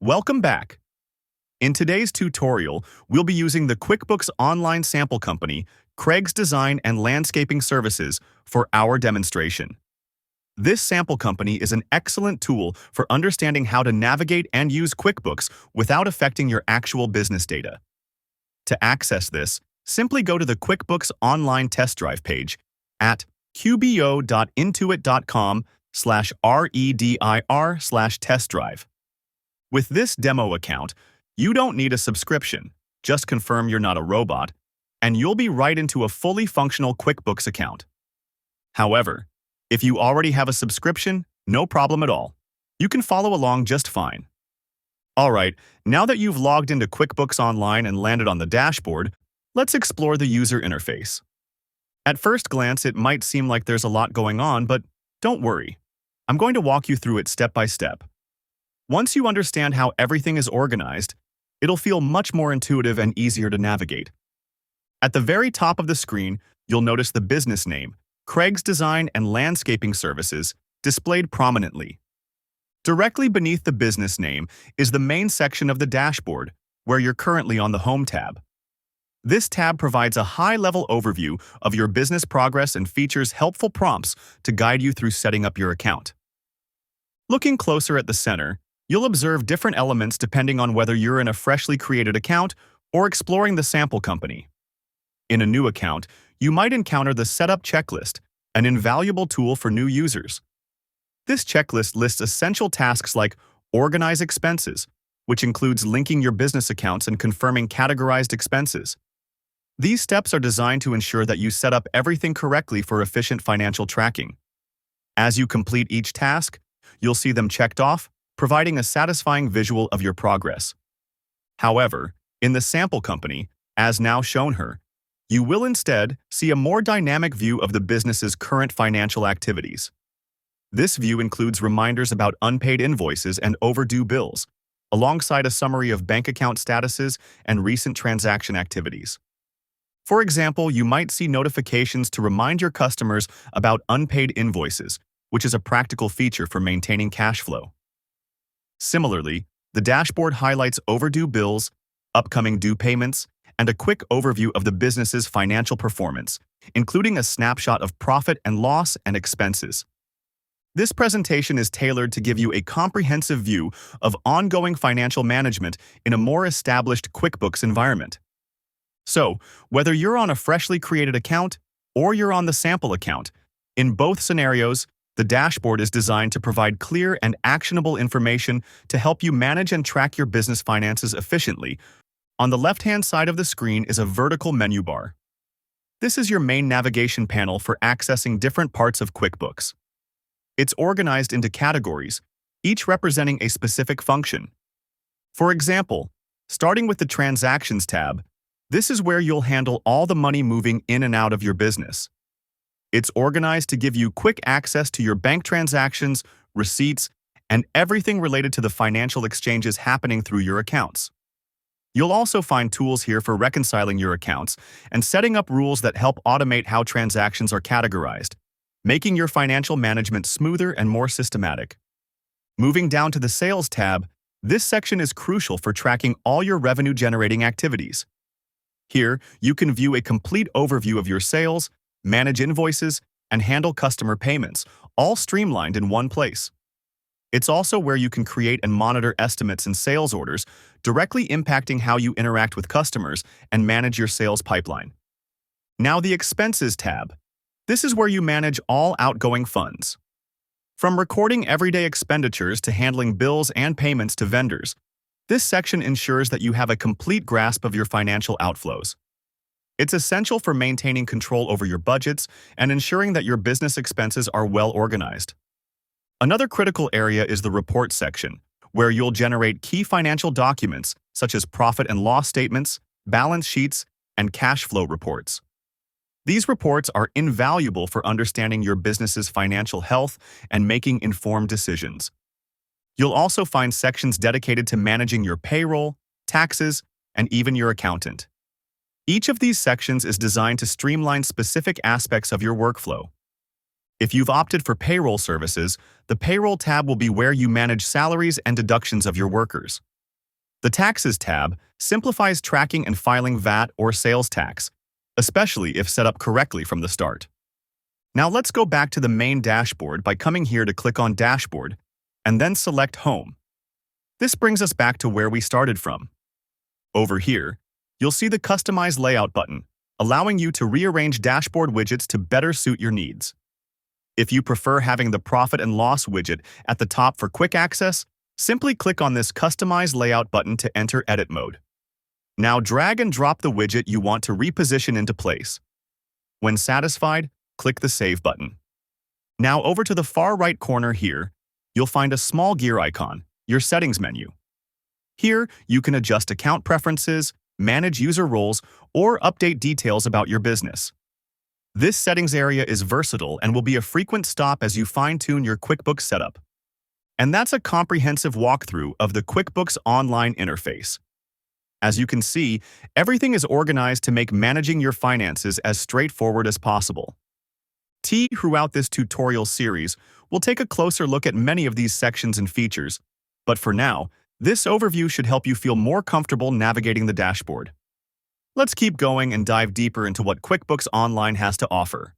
Welcome back. In today's tutorial, we'll be using the QuickBooks Online sample company, Craig's Design and Landscaping Services, for our demonstration. This sample company is an excellent tool for understanding how to navigate and use QuickBooks without affecting your actual business data. To access this, simply go to the QuickBooks Online test drive page at qbo.intuit.com/redir/test drive. With this demo account, you don't need a subscription, just confirm you're not a robot, and you'll be right into a fully functional QuickBooks account. However, if you already have a subscription, no problem at all. You can follow along just fine. Alright, now that you've logged into QuickBooks Online and landed on the dashboard, let's explore the user interface. At first glance, it might seem like there's a lot going on, but don't worry. I'm going to walk you through it step by step. Once you understand how everything is organized, it'll feel much more intuitive and easier to navigate. At the very top of the screen, you'll notice the business name, Craig's Design and Landscaping Services, displayed prominently. Directly beneath the business name is the main section of the dashboard, where you're currently on the Home tab. This tab provides a high-level overview of your business progress and features helpful prompts to guide you through setting up your account. Looking closer at the center, you'll observe different elements depending on whether you're in a freshly created account or exploring the sample company. In a new account, you might encounter the Setup Checklist, an invaluable tool for new users. This checklist lists essential tasks like Organize Expenses, which includes linking your business accounts and confirming categorized expenses. These steps are designed to ensure that you set up everything correctly for efficient financial tracking. As you complete each task, you'll see them checked off, providing a satisfying visual of your progress. However, in the sample company, as now shown here, you will instead see a more dynamic view of the business's current financial activities. This view includes reminders about unpaid invoices and overdue bills, alongside a summary of bank account statuses and recent transaction activities. For example, you might see notifications to remind your customers about unpaid invoices, which is a practical feature for maintaining cash flow. Similarly, the dashboard highlights overdue bills, upcoming due payments, and a quick overview of the business's financial performance, including a snapshot of profit and loss and expenses. This presentation is tailored to give you a comprehensive view of ongoing financial management in a more established QuickBooks environment. So, whether you're on a freshly created account or you're on the sample account, in both scenarios, the dashboard is designed to provide clear and actionable information to help you manage and track your business finances efficiently. On the left-hand side of the screen is a vertical menu bar. This is your main navigation panel for accessing different parts of QuickBooks. It's organized into categories, each representing a specific function. For example, starting with the Transactions tab, this is where you'll handle all the money moving in and out of your business. It's organized to give you quick access to your bank transactions, receipts, and everything related to the financial exchanges happening through your accounts. You'll also find tools here for reconciling your accounts and setting up rules that help automate how transactions are categorized, making your financial management smoother and more systematic. Moving down to the Sales tab, this section is crucial for tracking all your revenue-generating activities. Here, you can view a complete overview of your sales, manage invoices, and handle customer payments, all streamlined in one place. It's also where you can create and monitor estimates and sales orders, directly impacting how you interact with customers and manage your sales pipeline. Now the Expenses tab. This is where you manage all outgoing funds. From recording everyday expenditures to handling bills and payments to vendors, this section ensures that you have a complete grasp of your financial outflows. It's essential for maintaining control over your budgets and ensuring that your business expenses are well organized. Another critical area is the Report section, where you'll generate key financial documents such as profit and loss statements, balance sheets, and cash flow reports. These reports are invaluable for understanding your business's financial health and making informed decisions. You'll also find sections dedicated to managing your payroll, taxes, and even your accountant. Each of these sections is designed to streamline specific aspects of your workflow. If you've opted for payroll services, the Payroll tab will be where you manage salaries and deductions of your workers. The Taxes tab simplifies tracking and filing VAT or sales tax, especially if set up correctly from the start. Now let's go back to the main dashboard by coming here to click on Dashboard and then select Home. This brings us back to where we started from. Over here, you'll see the Customize Layout button, allowing you to rearrange dashboard widgets to better suit your needs. If you prefer having the Profit and Loss widget at the top for quick access, simply click on this Customize Layout button to enter edit mode. Now drag and drop the widget you want to reposition into place. When satisfied, click the Save button. Now over to the far right corner here, you'll find a small gear icon, your Settings menu. Here, you can adjust account preferences, manage user roles, or update details about your business. This settings area is versatile and will be a frequent stop as you fine-tune your QuickBooks setup. And that's a comprehensive walkthrough of the QuickBooks Online interface. As you can see, everything is organized to make managing your finances as straightforward as possible. Throughout this tutorial series, we'll take a closer look at many of these sections and features, but for now, this overview should help you feel more comfortable navigating the dashboard. Let's keep going and dive deeper into what QuickBooks Online has to offer.